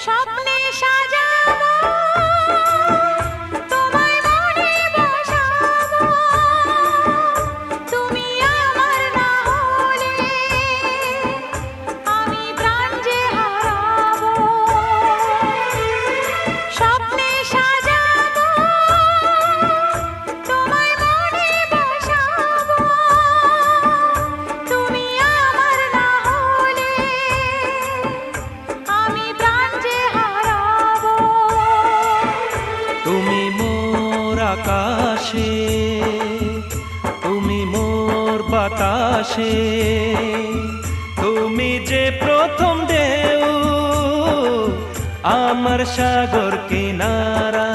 স্বপ্নে সাজাবো তোমায় মনে বসাবো, তুমি আমার না হলে আমি প্রাণ যে হারাবো। স্বপ্নে সাজাবো তোমায় মনে বসাবো, তুমি আমার না হলে আমি প্রাণ যে হারাবো। তুমি মোর আকাশে, তুমি মোর বাতাসে, তুমি যে প্রথম ঢেউ আমার সাগর কিনারা।